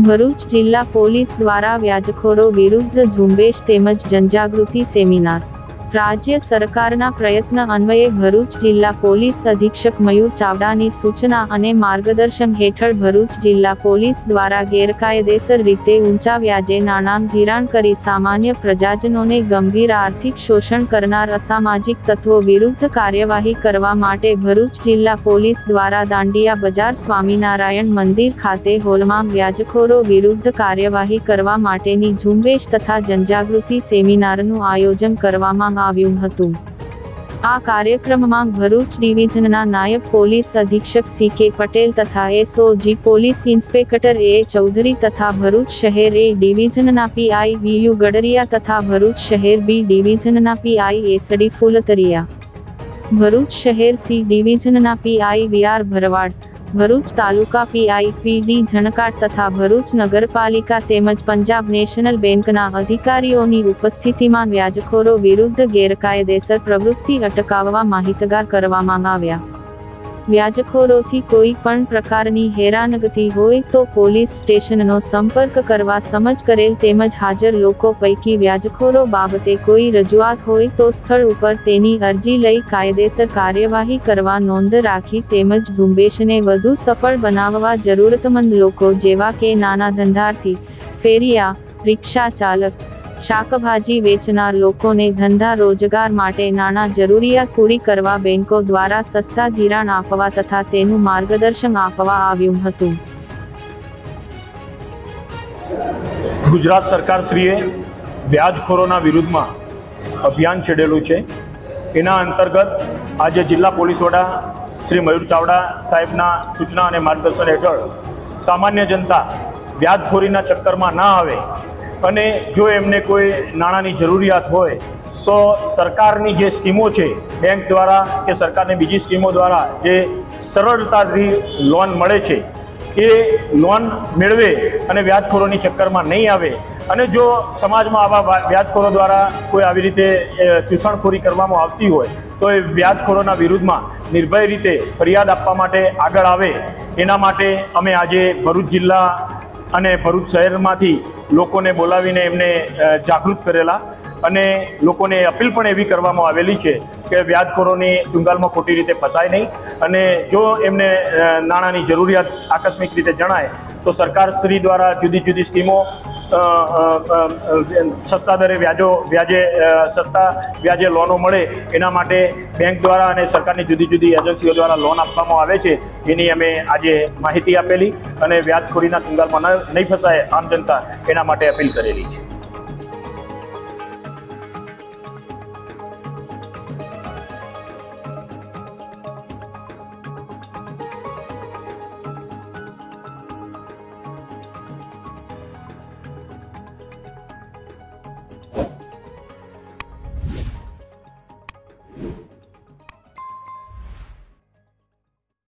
ભરૂચ જિલ્લા પોલીસ દ્વારા વ્યાજખોરો વિરુદ્ધ ઝુંબેશ તેમજ જનજાગૃતિ સેમિનાર। રાજ્ય સરકારના પ્રયત્ન અન્વયે ભરૂચ જિલ્લા પોલીસ અધિક્ષક મયુર ચાવડાની સૂચના અને માર્ગદર્શન હેઠળ ભરૂચ જિલ્લા પોલીસ દ્વારા ગેરકાયદેસર રીતે ઊંચા વ્યાજે નાણાં ધિરાણ કરી સામાન્ય પ્રજાજનોને ગંભીર આર્થિક શોષણ કરનાર અસામાજિક તત્વો વિરુદ્ધ કાર્યવાહી કરવા માટે ભરૂચ જિલ્લા પોલીસ દ્વારા દાંડિયા બજાર સ્વામિનારાયણ મંદિર ખાતે હોલમાં વ્યાજખોરો વિરુદ્ધ કાર્યવાહી કરવા માટેની ઝુંબેશ તથા જનજાગૃતિ સેમિનારનું આયોજન કરવામાં આવ્યું હતું। આ કાર્યક્રમમાં ભરૂચ ડિવિઝનના નાયબ પોલીસ અધિક્ષક CK પટેલ તથા SOG police inspector A Chaudhary તથા ભરૂચ શહેર A ડિવિઝનના PI VU ગડરિયા તથા ભરૂચ શહેર B ડિવિઝનના PI SD Phultariya, Bharuch શહેર C ડિવિઝનના PI VR ભરવાડ, ભરૂચ તાલુકા PI PD ઝણકાટ તથા ભરૂચ નગરપાલિકા તેમજ પંજાબ નેશનલ બેંકના અધિકારીઓની ઉપસ્થિતિમાં વ્યાજખોરો વિરુદ્ધ ગેરકાયદેસર પ્રવૃત્તિ અટકાવવા માહિતગાર કરવામાં આવ્યા। વ્યાજખોરોથી કોઈ પણ પ્રકારની હેરાનગતિ હોય તો પોલીસ સ્ટેશનનો સંપર્ક કરવા સમજ કરેલ તેમજ હાજર લોકો પૈકી વ્યાજખોરો બાબતે કોઈ રજૂઆત હોય તો સ્થળ ઉપર તેની અરજી લઈ કાયદેસર કાર્યવાહી કરવા નોંધ રાખી તેમજ ઝુંબેશને વધુ સફળ બનાવવા જરૂરતમંદ લોકો જેવા કે નાના ધંધાર્થી, ફેરિયા, રિક્ષા ચાલક, શાકભાજી વેચનાર લોકોને ધંધા રોજગાર માટે નાણાં જરૂરિયાત પૂરી કરવા બેંકો દ્વારા સસ્તા ધિરાણ આપવા તથા તેનું માર્ગદર્શન આપવા આવ્યું હતું। ગુજરાત સરકારશ્રીએ વ્યાજખોરોના વિરુદ્ધમાં અભિયાન છેડેલું છે। એના અંતર્ગત આજે જિલ્લા પોલીસ વડા શ્રી મયુર ચાવડા સાહેબના સૂચના અને માર્ગદર્શન હેઠળ સામાન્ય જનતા વ્યાજખોરીના ચક્કરમાં ના આવે અને જો એમને કોઈ નાણાંની જરૂરિયાત હોય તો સરકારની જે સ્કીમો છે બેંક દ્વારા કે સરકારની બીજી સ્કીમો દ્વારા જે સરળતાથી લોન મળે છે એ લોન મેળવે અને વ્યાજખોરોની ચક્કરમાં નહીં આવે। અને જો સમાજમાં આવા વ્યાજખોરો દ્વારા કોઈ આવી રીતે ચૂષણખોરી કરવામાં આવતી હોય તો એ વ્યાજખોરોના વિરુદ્ધમાં નિર્ભય રીતે ફરિયાદ આપવા માટે આગળ આવે। એના માટે અમે આજે ભરૂચ જિલ્લા અને ભરૂચ શહેરમાંથી લોકોને બોલાવીને એમને જાગૃત કરેલા અને લોકોને અપીલ પણ એવી કરવામાં આવેલી છે કે વ્યાજખોરોની ચુંગાલમાં ખોટી રીતે ફસાય નહીં અને જો એમને નાણાંની જરૂરિયાત આકસ્મિક રીતે જણાય તો સરકારશ્રી દ્વારા જુદી જુદી સ્કીમો સસ્તા દરે સસ્તા વ્યાજે લોનો મળે એના માટે બેંક દ્વારા અને સરકારની જુદી જુદી એજન્સીઓ દ્વારા લોન આપવામાં આવે છે। એની અમે આજે માહિતી આપેલી અને વ્યાજખોરીના ચુંગાલમાં નહીં ફસાય આમ જનતા એના માટે અપીલ કરેલી છે।